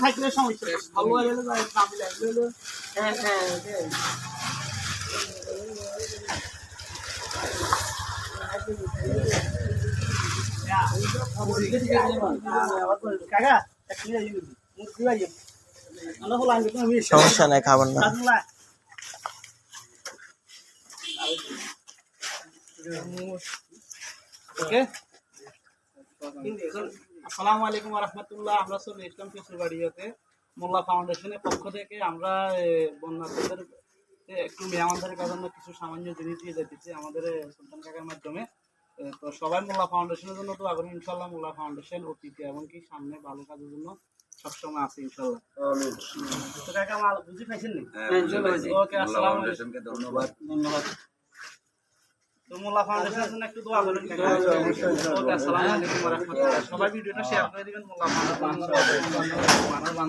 থাকলে সমস্যা ভালো হয়ে গেলে দামি লাগলে হ্যাঁ হ্যাঁ কাকা সমস্যা নাই, খাবার না। আসসালামু আলাইকুম ওয়া রাহমাতুল্লাহ। আমরা চলে ইসলাম ফেসুবাড়িয়াতে মোল্লা ফাউন্ডেশনের পক্ষ থেকে আমরা বন্যার্থীদের একটু মেহমানদারির জন্য কিছু সামান্য জিনিস দিয়ে যাচ্ছি আমাদের সুলতান কাকার মাধ্যমে। তো সবাই মোল্লা ফাউন্ডেশনের জন্য তো আগ্রহ, ইনশাল্লাহ মোল্লা ফাউন্ডেশন অতীতে এবং কি সামনে ভালো কাজের জন্য সবসময় আছে ইনশাল্লাহ। তো কাকা আমার বুঝি পাইছেন নি? ওকে, আসসালামু আলাইকুম, ধন্যবাদ। তো মোল্লা ফাউন্ডেশনের জন্য একটু দোয়া করেন কাকা। ওকে, আসসালামু আলাইকুম ওয়া রাহমাতুল্লাহ। সবাই ভিডিওটা শেয়ার করে দিবেন মোল্লা ফাউন্ডেশন।